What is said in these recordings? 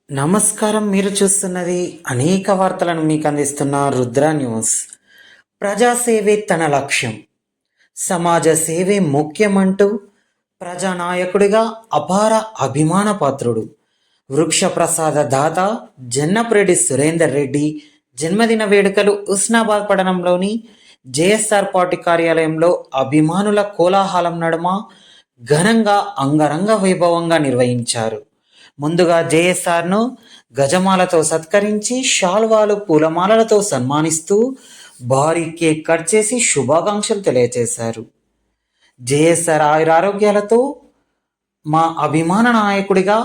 నమస్కారం. మీరు చూస్తున్నది అనేక వార్తలను మీకు అందిస్తున్న రుద్ర న్యూస్. ప్రజాసేవే తన లక్ష్యం, సమాజ సేవే ముఖ్యమంటూ ప్రజానాయకుడిగా అపార అభిమాన పాత్రుడు వృక్ష ప్రసాద దాత జన్నప్రెడ్డి సురేందర్ రెడ్డి జన్మదిన వేడుకలు ఉస్నాబాద్ పట్టణంలోని జేఎస్ఆర్ పార్టీ కార్యాలయంలో అభిమానుల కోలాహలం నడుమ ఘనంగా అంగరంగ వైభవంగా నిర్వహించారు. ముందుగా జేఎస్ఆర్ను గజమాలతో సత్కరించి శాల్వాలు పూలమాలలతో సన్మానిస్తూ భారీ కేక్ కట్ చేసి శుభాకాంక్షలు తెలియజేశారు. జేఎస్ఆర్ ఆయురారోగ్యాలతో మా అభిమాన నాయకుడిగా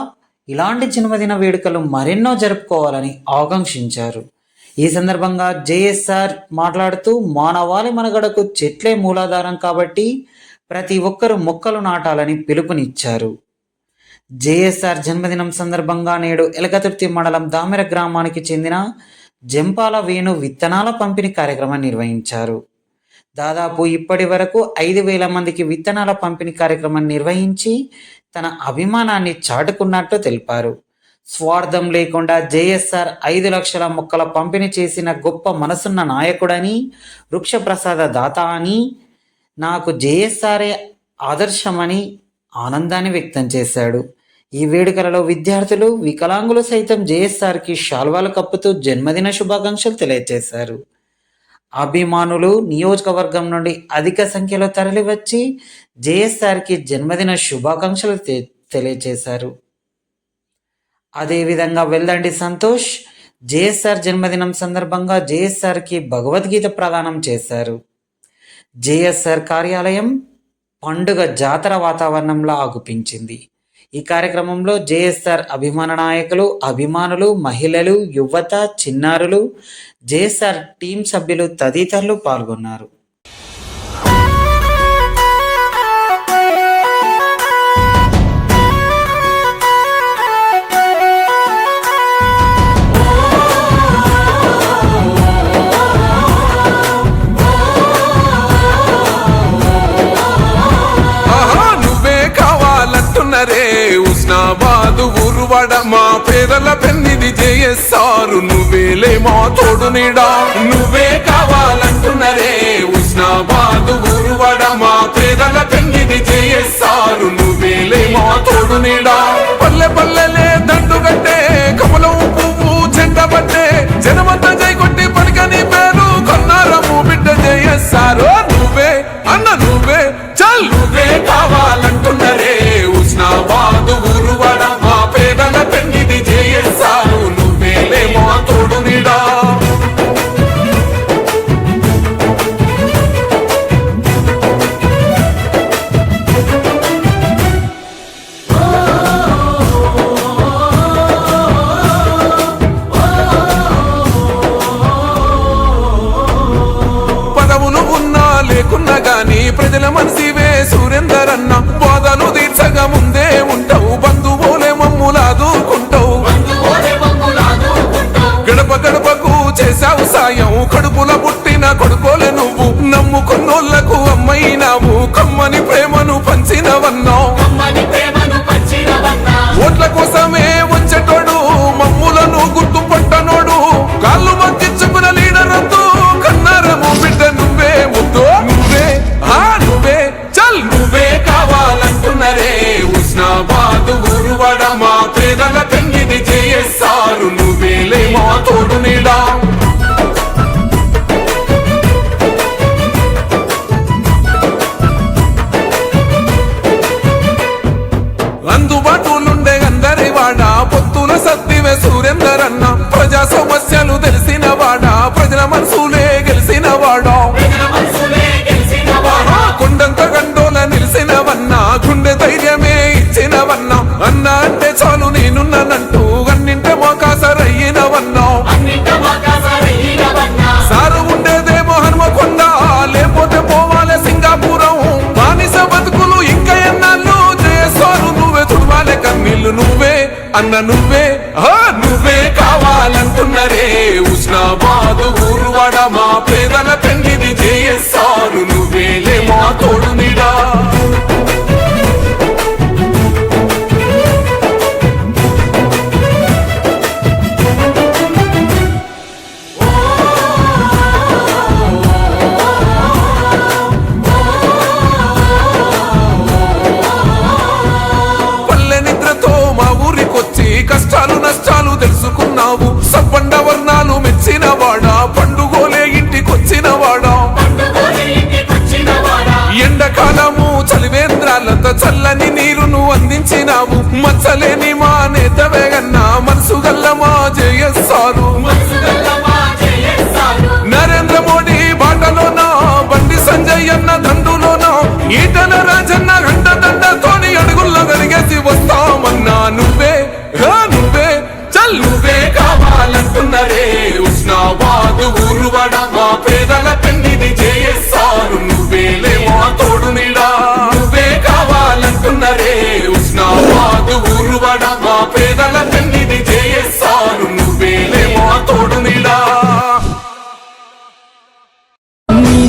ఇలాంటి జన్మదిన వేడుకలు మరెన్నో జరుపుకోవాలని ఆకాంక్షించారు. ఈ సందర్భంగా జేఎస్ఆర్ మాట్లాడుతూ మానవాళి మనుగడకు చెట్లే మూలాధారం కాబట్టి ప్రతి ఒక్కరూ మొక్కలు నాటాలని పిలుపునిచ్చారు. జేఎస్ఆర్ జన్మదినం సందర్భంగా నేడు ఎలగతుర్తి మండలం దామెర గ్రామానికి చెందిన జంపాల వేణు విత్తనాల పంపిణీ కార్యక్రమం నిర్వహించారు. దాదాపు ఇప్పటి వరకు 5,000 మందికి విత్తనాల పంపిణీ కార్యక్రమం నిర్వహించి తన అభిమానాన్ని చాటుకున్నట్టు తెలిపారు. స్వార్థం లేకుండా జేఎస్ఆర్ 5 లక్షల మొక్కల పంపిణీ చేసిన గొప్ప మనసున్న నాయకుడని, వృక్ష ప్రసాద దాత అని, నాకు జేఎస్ఆరే ఆదర్శమని ఆనందాన్ని వ్యక్తం చేశాడు. ఈ వేడుకలలో విద్యార్థులు, వికలాంగులు సైతం జేఎస్ఆర్కి శాల్వాలు కప్పుతూ జన్మదిన శుభాకాంక్షలు తెలియజేశారు. అభిమానులు నియోజకవర్గం నుండి అధిక సంఖ్యలో తరలివచ్చి జేఎస్ఆర్కి జన్మదిన శుభాకాంక్షలు తెలియజేశారు. అదేవిధంగా వెల్దండి సంతోష్ జేఎస్ఆర్ జన్మదినం సందర్భంగా జేఎస్ఆర్కి భగవద్గీత ప్రదానం చేశారు. జేఎస్ఆర్ కార్యాలయం పండుగ జాతర వాతావరణంలో ఆగుపించింది. ఈ కార్యక్రమంలో జేఎస్ఆర్ అభిమాన నాయకులు, అభిమానులు, మహిళలు, యువత, చిన్నారులు, జేఎస్ఆర్ టీం సభ్యులు తదితరులు పాల్గొన్నారు. ఉస్నాబాదు ఉరువడ మా పేదల పెన్నిది జేఎస్ఆర్ నువ్వేలే మా తోడు నీడా. నువ్వే కావాలంటున్నరే ఉస్నాబాదు ఉరువడ మా పేదల పెన్నిది జేఎస్ఆర్ నువ్వేలే మా తోడు నీడా. పల్లె పల్లెలే దండుగట్టే కమలం పువ్వు చెండబట్టే జనమంతా జై కొట్టి పనికని పేరు కొన్నారము బిడ్డ జేఎస్ఆర్. నువ్వే అన్న నువ్వే చల్ నువ్వే కావాలంటున్నరే ఉస్నాబాదు ఉరువడ మా పేదల పెన్నిది జేఎస్ఆర్ నువ్వేలే మా తోడు నీడా. పదవులు ఉన్నా లేకున్నా గాని ప్రజల మనసివే సురేందర్ అన్న. బాధలు తీర్చగా ముందే ఉంటావు, బంధువులే మమ్ములాదుకుంటావు. గడప గడపకు చేశావు సాయం, కడుపుల పుట్టిన కొడుకోలే నువ్వు. నమ్ముకున్నోళ్లకు అమ్మైనావు, కమ్మని ప్రేమను పంచినవన్నావు. ఓట్ల కోసమే వచ్చేటోడు, మమ్ములను గుర్తుపట్టనోడు, కాళ్ళు మగ్గించుకున్న లీడర్ అంటూ కన్నారము బిడ్డ నువ్వే ముద్దు. నువ్వే నువ్వే చల్ నువ్వే కావాలంటున్నరే ఉస్నాబాదు ఉరువడ మా పేదల పెన్నిది జేఎస్ఆర్ నువ్వేలే మా తోడు నీడా. అందుబాటులుండే అందరి వాడ పొత్తుల సత్తివే సురేందర్ అన్న. ప్రజా సమస్యలు తెలిసిన వాడ, ప్రజల మనసులే గెలిసిన వాడా. కొండంత గండోల నిలిసినవన్నా, గుండె ధైర్యమే ఇచ్చినవన్నా. అన్న అంటే చాలు నేనున్నానంటూ అన్నింటే మోకాసరయ్యినవన్నా. సారు ఉండేదేమో హనుమకొండ, లేకపోతే పోవాలే సింగాపురం. బానిస బతుకులు ఇంకా ఎన్నాళ్ళు జేఎస్ఆర్ నువ్వే తుడవాలే కన్నీళ్ళు. నువ్వే అన్న నువ్వే నువ్వే కావాలంటున్నరే ఉస్నాబాదు ఉరువడ మా పేదల పెన్నిది జేఎస్ఆర్ నువ్వేలే మా తోడు నీడా. కష్టాలు నష్టాలు తెలుసుకున్నావు. సబ్బండ వర్ణాలు మెచ్చిన వాడా, పండుగోలే ఇంటికొచ్చిన వాడా. ఎండకాలము చలివేంద్రాలతో చల్లని నీరును అందించినావు. మచ్చలేని మా నేతవేగన్నా మనసు గల్ల మా జేఎస్ఆర్. నరేంద్ర మోడీ బాటలోనా, బండి సంజయ్ అన్న దండులోన, ఈటల రాజన్న గంట దండతోని అడుగుల్లో కలిగేసి వస్తామన్నా. నువ్వే నువ్వే చల్ నువ్వే కావాలంటున్నరే ఉస్నాబాద్ ఊరువడ, మా పేదల పెన్నిది జేఎస్ఆర్. నువ్వేలే మా తోడు నీడా. నువ్వే కావాలంటున్నరే ఉస్నాబాద్ ఊరువడ, మా పేదల పెన్నిది జేఎస్ఆర్. నువ్వేలే మా తోడు నీడా.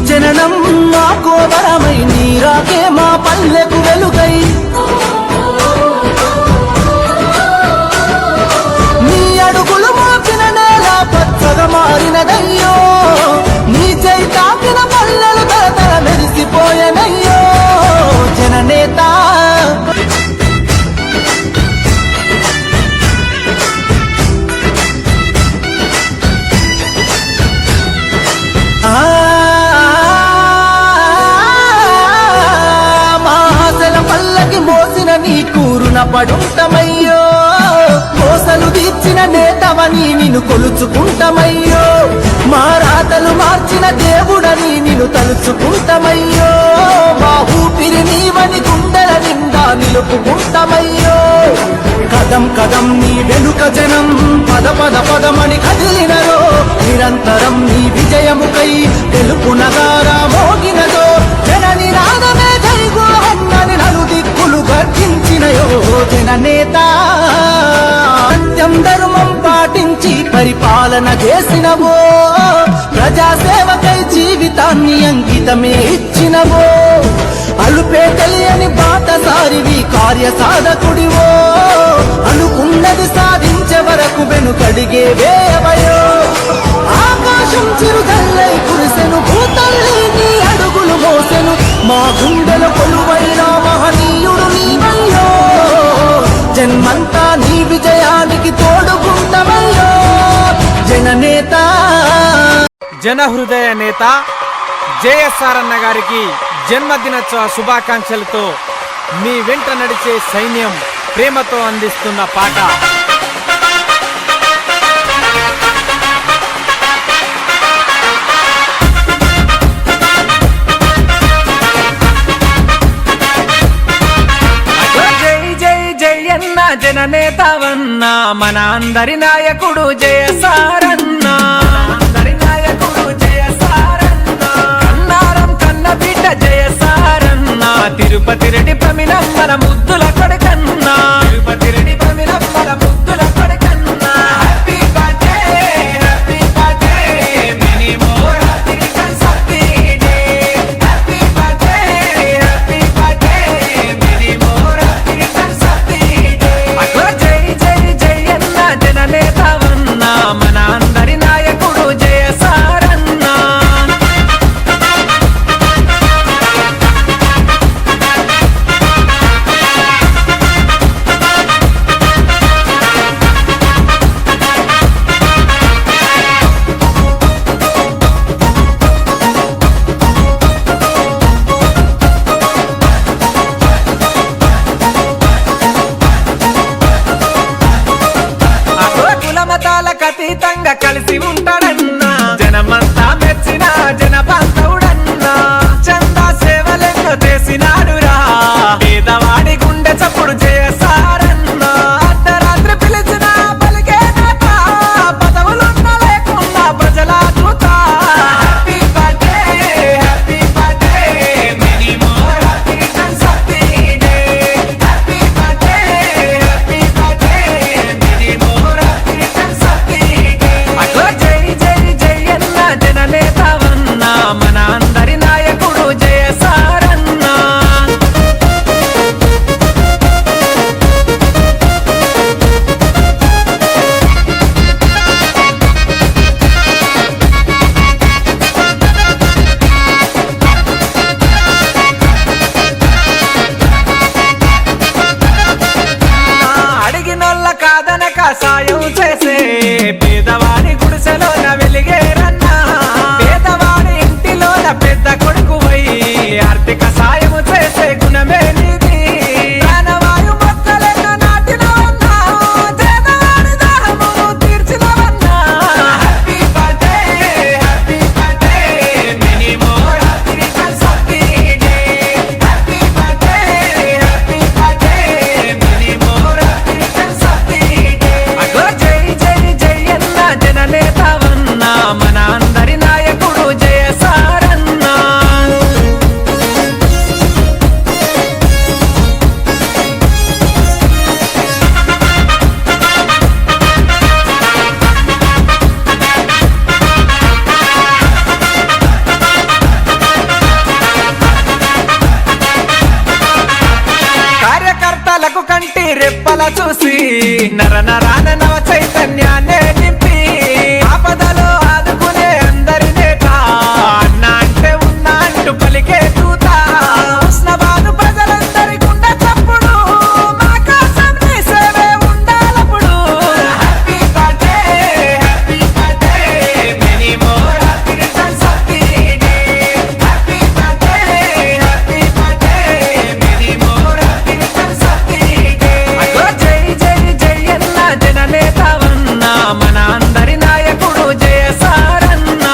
జననం మా కోవరమై, నీరాకే మా పల్లెకు వెలుగై. నీ అడుగులు మోపిన నేల పచ్చగా మారినదయ్యో. నీ చేయి తాకిన పల్లెలు తరతర మెరిసిపోయనయ్యో. జననేత నీ కూరున పడుంటమయ్యో. కోసలు తీర్చిన నేతవని నిన్ను కొలుచుకుంటమయ్యో. మా రాతలు మార్చిన దేవుడని నిన్ను తలుచుకుంటమయ్యో. మా ఊపిరి నీవని గుండెల నిండా నిలుపుకుంటమయ్యో. కదం కదం నీ వెనుక జనం పద పద పదమని కదిలినరో. నిరంతరం నీ విజయముకై తెలుపు నగారా మోగినదో. జనని నాదమే జైగో అన్నని నలు దిక్కులు గర్జించినయో. జననేత సత్యం ధర్మం పాటించి పరిపాలన చేసినవో. ప్రజాసేవకై జీవితాన్ని అంకితమే ఇచ్చినవో. అలుపే తెలియని బాటసారివి, కార్య సాధకుడివో. అనుకున్నది సాధించే వరకు వెనుకడిగే వేయవయో. ఆకాశం చిరుగల్లై కురిసెను, భూతల్లి నీ అడుగులు మోసెను. మా గుండెల కొలువైన మహనీయుడు నీవయ్యో. జన్మంతా నీ విజయానికి తోడుకుంటమయ్యో. జననేత జన హృదయ నేత జేఎస్ఆర్ అన్న గారికి జన్మదినోత్సవ శుభాకాంక్షలతో మీ వెంట నడిచే సైన్యం ప్రేమతో అందిస్తున్న పాట. జననేతవన్న మన అందరి నాయకుడు జయసారన్న. అందరి నాయకుడు జయసారన్న. అన్నారం కన్న బిడ్డ జయసారన్న. తిరుపతి రెడ్డి ప్రమిలం మన ముద్దుల కొడుకన్నా. తిరుపతి రెడ్డి ప్రమిలం మన ముద్దుల కొడుకన్నా. Happy birthday happy birthday many more happy day. Happy birthday happy birthday many more happy day. జై జై జై అన్న జననేతవన్న మన అందరి నాయకుడు జయసారన్న. కులమతాలకు అతీతంగా కలిసి ఉంటాడన్నా. జనమంతా మెచ్చిన జనబాంధవుడన్నా. చందా సేవలెన్నో చేసినాడురా. పేదవాడి గుండె చప్పుడు జయసారన్నా. అర్ధరాత్రి పిలిచిన పలికే నేత, పదవులున్న లేకున్నా ప్రజల దూత. Happy birthday happy birthday many more happy day. Happy birthday happy birthday many more happy day. జై జై జై అన్న జననేతవన్న మన సాయం చేసే పేదవాడి గుడిసెలోన వెలిగేరన్నా పేదవాడి ఇంటిలోన పెద్ద కొడుకువై ఆర్థిక సాయం చేసే గుణమే నీది ప్రాణవాయు మొక్కలను నాటినవన్నా పేదవాడి దాహము తీర్చినవన్నా happy birthday many more happiness of the day happy birthday many more happiness of the day అగో జై జై జై అన్న జననేతవన్నా మన అందరి నాయకుడు జయ సారన్నా కార్యకర్తలకు కంటి రెప్పల చూసి నర నరాన నవ చైతన్యాన్ని నింపి ఆపదలో ఆదుకునే అందరి నేత అన్న అంటే ఉన్నా అంటూ పలికే దూత ఉస్నాబాదు ప్రజలందరి గుండె చప్పుడు మా కోసం నీ సేవే ఉండాలప్పుడు happy birthday many more happiness of the day happy birthday many more happiness of the day అగో జై జై జై అన్న జననేతవన్నా మన అందరి నాయకుడు జయ సారన్నా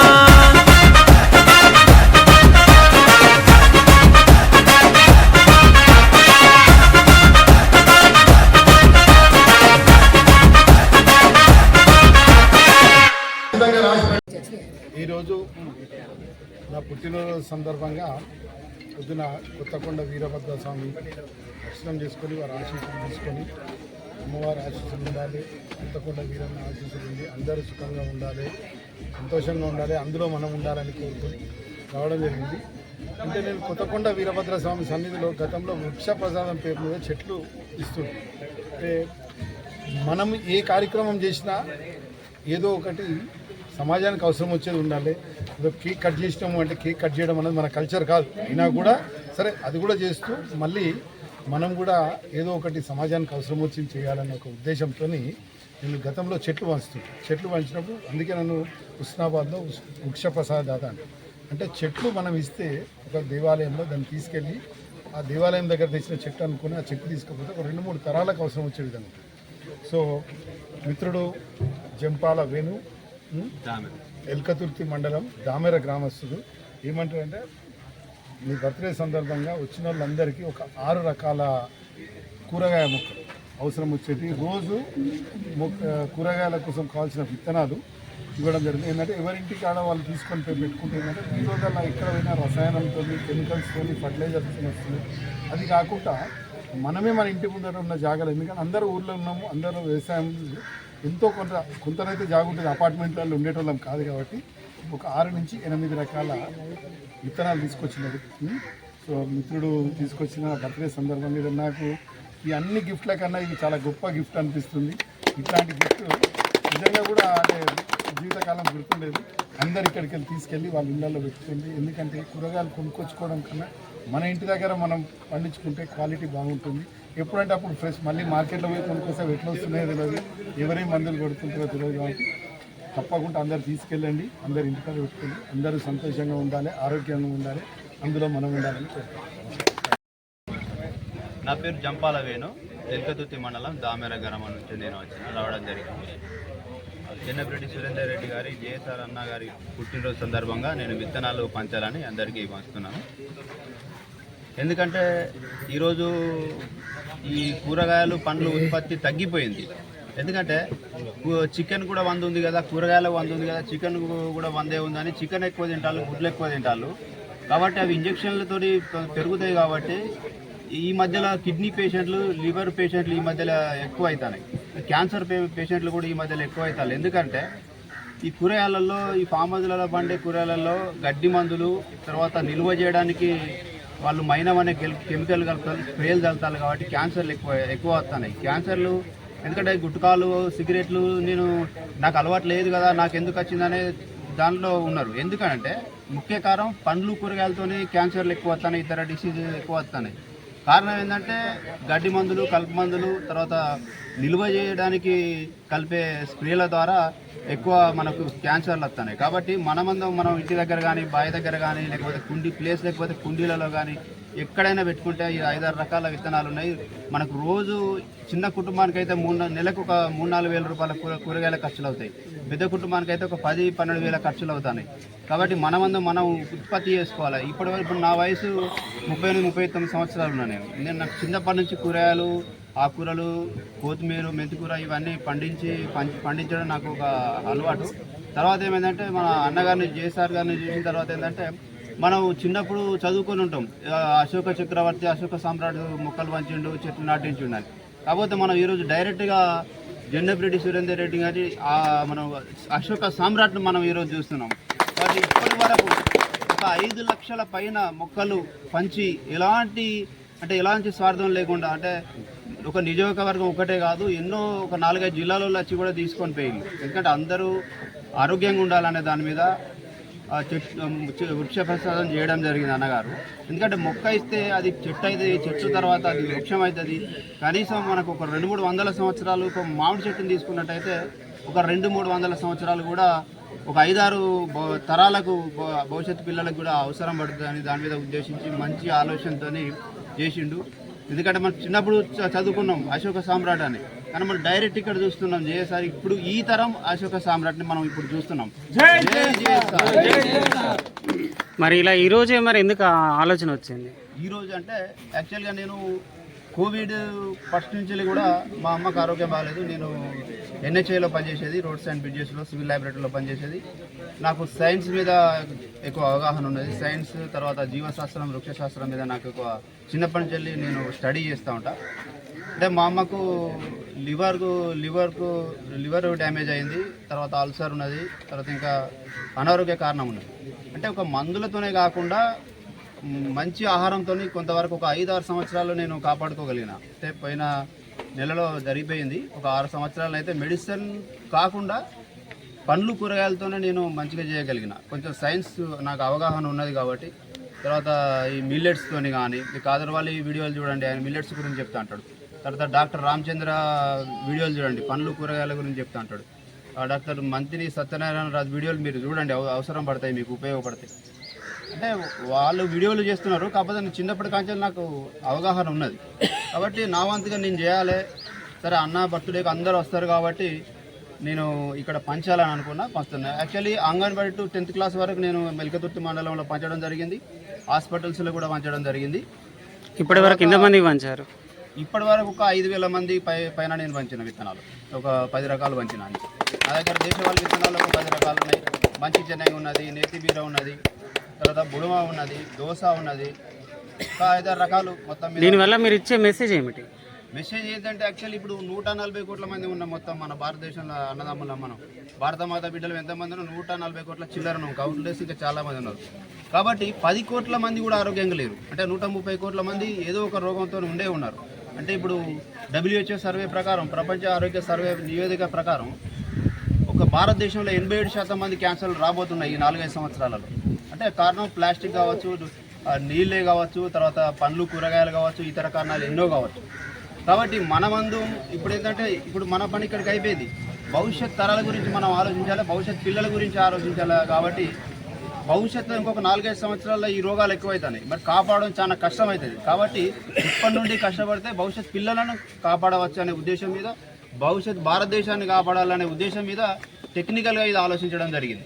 ఈరోజు నా పుట్టినరోజు సందర్భంగా పొద్దున కొత్తకొండ వీరభద్ర స్వామి దర్శనం చేసుకొని వారి ఆశీస్సులు తీసుకొని అమ్మవారి ఆశీస్సులు ఉండాలి, కొత్తకొండ వీరన్న ఆశీస్సులు ఉంది, అందరూ సుఖంగా ఉండాలి, సంతోషంగా ఉండాలి, అందులో మనం ఉండాలని కోరుకొని రావడం జరిగింది. అంటే నేను కొత్తకొండ వీరభద్ర స్వామి సన్నిధిలో గతంలో వృక్ష ప్రసాదం పేరు మీద చెట్లు ఇస్తుంది. అంటే మనం ఏ కార్యక్రమం చేసినా ఏదో ఒకటి సమాజానికి అవసరం వచ్చేది ఉండాలి. ఏదో కేక్ కట్ చేసినాము అంటే కేక్ కట్ చేయడం అనేది మన కల్చర్ కాదు, అయినా కూడా సరే అది కూడా చేస్తూ మళ్ళీ మనం కూడా ఏదో ఒకటి సమాజానికి అవసరం వచ్చింది చేయాలనే ఒక ఉద్దేశంతో నేను గతంలో చెట్లు పంచినప్పుడు అందుకే నన్ను ఉస్నాబాద్లో వృక్ష ప్రసాద దాత అంటే చెట్లు మనం ఇస్తే ఒక దేవాలయంలో దాన్ని తీసుకెళ్ళి ఆ దేవాలయం దగ్గర తెచ్చిన చెట్టు అనుకుని ఆ చెట్టు తీసుకపోతే ఒక 2-3 తరాలకు అవసరం వచ్చే విధంగా. సో మిత్రుడు జంపాల వేణు ఎల్కతుర్తి మండలం దామెర గ్రామస్తుడు ఏమంటారంటే మీ బర్త్డే సందర్భంగా వచ్చిన వాళ్ళందరికీ ఒక 6 రకాల కూరగాయ మొక్కలు అవసరం వచ్చేది. రోజు కూరగాయల కోసం కావాల్సిన విత్తనాలు ఇవ్వడం జరిగింది. ఏంటంటే ఎవరింటికి ఆడ వాళ్ళు తీసుకొని పోయి పెట్టుకుంటే ఏంటంటే ఈ రోజుల్లో ఎక్కడ పోయినా రసాయనంతో కెమికల్స్తో ఫర్టిలైజర్స్ వస్తుంది. అది కాకుండా మనమే మన ఇంటి ముందర ఉన్న జాగాలు, ఎందుకంటే అందరూ ఊర్లో ఉన్నాము, అందరూ వ్యవసాయం ఎంతో కొంతనైతే జాగుంటుంది, అపార్ట్మెంట్లలో ఉండేటోళ్ళం కాదు కాబట్టి ఒక 6 నుంచి 8 రకాల విత్తనాలు తీసుకొచ్చినారు. సో మిత్రుడు తీసుకొచ్చిన బర్త్డే సందర్భంగా ఇది నాకు ఈ అన్ని గిఫ్ట్ల కన్నా ఇది చాలా గొప్ప గిఫ్ట్ అనిపిస్తుంది. ఇట్లాంటి గిఫ్ట్ నిజంగా కూడా అంటే జీవితకాలం గుర్తుండేది. అందరు ఇక్కడికి వెళ్ళి తీసుకెళ్ళి వాళ్ళ ఇళ్ళల్లో పెట్టుకుంది. ఎందుకంటే కూరగాయలు కొనుక్కొచ్చుకోవడం కన్నా మన ఇంటి దగ్గర మనం పండించుకుంటే క్వాలిటీ బాగుంటుంది. ఎప్పుడంటే అప్పుడు ఫ్రెష్ మళ్ళీ మార్కెట్లో పోయి కొనుక్కొస్తే ఎట్లా వస్తున్నాయో తెలియదు, ఎవరేం మందులు కొడుతుంటారో తెలియదు. కాబట్టి తప్పకుండా అందరు తీసుకెళ్ళండి, అందరు ఇంటికాడ పెట్టుకోండి, అందరూ సంతోషంగా ఉండాలి, ఆరోగ్యంగా ఉండాలి, అందులో మనం ఉండాలని కోరుకుంటున్నాం. నా పేరు జంపాల వేణు, ఎల్కతుర్తి మండలం దామెర గ్రామం నుంచి నేను రావడం జరిగింది. చెన్నపరెడ్డి సురేందర్ రెడ్డి గారి జేఎస్ఆర్ అన్న గారి పుట్టినరోజు సందర్భంగా నేను విత్తనాలు పంచాలని అందరికీ పంచుతున్నాను. ఎందుకంటే ఈరోజు ఈ కూరగాయలు పండ్లు ఉత్పత్తి తగ్గిపోయింది. ఎందుకంటే చికెన్ కూడా 100 ఉంది కదా, కూరగాయలు 100 ఉంది కదా, చికెన్ కూడా 100 ఉందని చికెన్ ఎక్కువ తింటారు, గుడ్లు ఎక్కువ తింటారు. కాబట్టి అవి ఇంజక్షన్లతో పెరుగుతాయి. కాబట్టి ఈ మధ్యలో కిడ్నీ పేషెంట్లు, లివర్ పేషెంట్లు ఈ మధ్యలో ఎక్కువ అవుతున్నాయి. క్యాన్సర్ పేషెంట్లు కూడా ఈ మధ్యలో ఎక్కువ అవుతారు. ఎందుకంటే ఈ కూరగాయలలో, ఈ ఫామ్ హౌస్లలో పండే కూరగాయలలో గడ్డి మందులు, తర్వాత నిల్వ చేయడానికి వాళ్ళు మైనం అనే కెమికల్ కలుపుతారు, స్ప్రేలు చల్లుతారు. కాబట్టి క్యాన్సర్లు ఎక్కువ వస్తున్నాయి. క్యాన్సర్లు ఎందుకంటే గుట్కాలు, సిగరెట్లు నాకు అలవాటు లేదు కదా, నాకు ఎందుకు వచ్చిందనే దానిలో ఉన్నారు. ఎందుకంటే ముఖ్య కారణం పండ్లు కూరగాయలతోనే క్యాన్సర్లు ఎక్కువ వస్తున్నాయి, ఇతర డిసీజ్ ఎక్కువ వస్తున్నాయి. కారణం ఏంటంటే గడ్డి మందులు, కలుపు మందులు, తర్వాత నిల్వ చేయడానికి కలిపే స్ప్రేల ద్వారా ఎక్కువ మనకు క్యాన్సర్లు వస్తున్నాయి. కాబట్టి మనం ఇంటి దగ్గర కానీ, బావి దగ్గర కానీ, లేకపోతే ప్లేస్ లేకపోతే కుండీలలో కానీ ఎక్కడైనా పెట్టుకుంటే ఈ 5-6 రకాల విత్తనాలు ఉన్నాయి. మనకు రోజు చిన్న కుటుంబానికి అయితే నెలకు ఒక 3-4 వేల రూపాయల కూరగాయల ఖర్చులు అవుతాయి. పెద్ద కుటుంబానికి అయితే ఒక 10-12 వేల ఖర్చులు అవుతాయి. కాబట్టి మనం ఉత్పత్తి చేసుకోవాలి. ఇప్పుడు నా వయసు 38-39 సంవత్సరాలు ఉన్నాను. నేను నాకు చిన్నప్పటి నుంచి కూరగాయలు, ఆకుకూరలు, కొత్తిమీర, మెంతికూర ఇవన్నీ పండించడం నాకు ఒక అలవాటు. తర్వాత ఏమైందంటే మన అన్నగారిని, జేసార్ గారిని చూసిన తర్వాత ఏంటంటే మనం చిన్నప్పుడు చదువుకొని ఉంటాం, అశోక చక్రవర్తి, అశోక సామ్రాట్ మొక్కలు పంచిండు, చెట్లు నాటించుండాలి. కాకపోతే మనం ఈరోజు డైరెక్ట్గా జెన్నెప్రెడ్డి సురేందర్ రెడ్డి గారి మనం అశోక సామ్రాట్ను మనం ఈరోజు చూస్తున్నాం. కాబట్టి ఇప్పటి వరకు ఒక 5 లక్షల పైన మొక్కలు పంచి ఎలాంటి స్వార్థం లేకుండా, అంటే ఒక నియోజకవర్గం ఒకటే కాదు, ఒక 4-5 జిల్లాలలో వచ్చి కూడా తీసుకొని పోయింది. ఎందుకంటే అందరూ ఆరోగ్యంగా ఉండాలనే దాని మీద వృక్ష ప్రసాదం చేయడం జరిగింది అన్నగారు. ఎందుకంటే మొక్క ఇస్తే అది చెట్టు అవుతుంది, చెట్టు తర్వాత అది వృక్షం అవుతుంది. కనీసం మనకు ఒక 200-300 సంవత్సరాలు, ఒక మామిడి చెట్టుని తీసుకున్నట్టయితే ఒక 200-300 సంవత్సరాలు కూడా ఒక 5-6 తరాలకు భవిష్యత్తు పిల్లలకు కూడా అవసరం పడుతుందని దాని మీద ఉద్దేశించి మంచి ఆలోచనతో చేసిండు. ఎందుకంటే మనం చిన్నప్పుడు చదువుకున్నాం అశోక సామ్రాట్ అని, కానీ మనం డైరెక్ట్ ఇక్కడ చూస్తున్నాం జేఎస్ఆర్. ఇప్పుడు ఈ తరం అశోక సామ్రాట్ని మనం ఇప్పుడు చూస్తున్నాం. మరి ఇలా ఈరోజే మరి ఎందుకు ఆలోచన వచ్చింది? ఈరోజు అంటే యాక్చువల్గా నేను కోవిడ్ ఫస్ట్ నుంచి కూడా మా అమ్మకు ఆరోగ్యం బాగాలేదు. నేను ఎన్హెచ్ఐలో పనిచేసేది, రోడ్స్ అండ్ బ్రిడ్జెస్లో సివిల్ ల్యాబొరేటరీలో పనిచేసేది. నాకు సైన్స్ మీద ఎక్కువ అవగాహన ఉన్నది. సైన్స్ తర్వాత జీవశాస్త్రం, వృక్షశాస్త్రం మీద నాకు ఎక్కువ చిన్నప్పటి నుంచి నేను స్టడీ చేస్తూ ఉంటా. అంటే మా అమ్మకు లివర్ డ్యామేజ్ అయింది, తర్వాత అల్సర్ ఉన్నది, తర్వాత ఇంకా అనారోగ్య కారణం ఉన్నది. అంటే ఒక మందులతోనే కాకుండా మంచి ఆహారంతో కొంతవరకు ఒక 5-6 సంవత్సరాలు నేను కాపాడుకోగలిగిన. అంటే పోయిన నెలలో జరిగిపోయింది. ఒక 6 సంవత్సరాలు అయితే మెడిసిన్ కాకుండా పండ్లు, కూరగాయలతోనే నేను మంచిగా చేయగలిగిన. కొంచెం సైన్స్ నాకు అవగాహన ఉన్నది కాబట్టి. తర్వాత ఈ మిల్లెట్స్తోని కానీ, ఈ కాదర్వాలి వీడియోలు చూడండి, ఆయన మిల్లెట్స్ గురించి చెప్తా అంటాడు. తర్వాత డాక్టర్ రామచంద్ర వీడియోలు చూడండి, పండ్లు, కూరగాయల గురించి చెప్తా అంటాడు. డాక్టర్ మంత్రి సత్యనారాయణ రాజు వీడియోలు మీరు చూడండి, అవసరం పడతాయి, మీకు ఉపయోగపడతాయి. అంటే వాళ్ళు వీడియోలు చేస్తున్నారు, కాకపోతే నేను చిన్నప్పటి కాంచె నాకు అవగాహన ఉన్నది కాబట్టి నా వంతుగా నేను చేయాలి. సరే అన్న బర్త్డేకి అందరూ వస్తారు కాబట్టి నేను ఇక్కడ పంచాలని అనుకున్నా, పంచుతున్నా. Actually anganwadi to 10th class వరకు నేను మెల్కతుర్తి మండలంలో పంచడం జరిగింది, హాస్పిటల్స్లో కూడా పంచడం జరిగింది. ఇప్పటి వరకు ఎంతమంది పంచారు? ఇప్పటి వరకు ఒక 5,000 మంది పైన నేను పంచిన విత్తనాలు, ఒక 10 రకాలు పంచిన. నా దగ్గర దేశవాళీ విత్తనాలు ఒక 10 రకాలు ఉన్నాయి. మంచి చెన్నై ఉన్నది, నేతి బీర ఉన్నది, తర్వాత బుడుమ ఉన్నది, దోస ఉన్నది, ఒక 5-6 రకాలు మొత్తం. దీనివల్ల మీరు ఇచ్చే మెసేజ్ ఏమిటి? మెసేజ్ ఏంటంటే యాక్చువల్లీ ఇప్పుడు 140 కోట్ల మంది ఉన్నాం మొత్తం మన భారతదేశంలో అన్నదమ్ముల. మనం భారత మాత బిడ్డలు ఎంతమంది ఉన్నారు? 140 కోట్ల చిల్లరను కౌంట్లేసి ఇంకా చాలా మంది ఉన్నారు. కాబట్టి 10 కోట్ల మంది కూడా ఆరోగ్యంగా లేరు. అంటే 130 కోట్ల మంది ఏదో ఒక రోగంతో ఉండే ఉన్నారు. అంటే ఇప్పుడు WHO సర్వే ప్రకారం, ప్రపంచ ఆరోగ్య సర్వే నివేదిక ప్రకారం ఒక భారతదేశంలో 87% మంది క్యాన్సర్లు రాబోతున్నాయి ఈ 4-5 సంవత్సరాలలో. అంటే కారణం ప్లాస్టిక్ కావచ్చు, నీళ్ళే కావచ్చు, తర్వాత పండ్లు, కూరగాయలు కావచ్చు, ఇతర కారణాలు ఎన్నో కావచ్చు. కాబట్టి మనమందు ఇప్పుడు ఏంటంటే ఇప్పుడు మన పని ఇక్కడికి అయిపోయింది. భవిష్యత్ తరాల గురించి మనం ఆలోచించాలి, భవిష్యత్ పిల్లల గురించి ఆలోచించాలి. కాబట్టి భవిష్యత్తులో ఇంకొక 4-5 సంవత్సరాల్లో ఈ రోగాలు ఎక్కువవుతాయి, మరి కాపాడడం చాలా కష్టమవుతుంది. కాబట్టి ఇప్పటి నుండి కష్టపడితే భవిష్యత్ పిల్లలను కాపాడవచ్చు అనే ఉద్దేశం మీద, భవిష్యత్ భారతదేశాన్ని కాపాడాలనే ఉద్దేశం మీద టెక్నికల్గా ఇది ఆలోచించడం జరిగింది.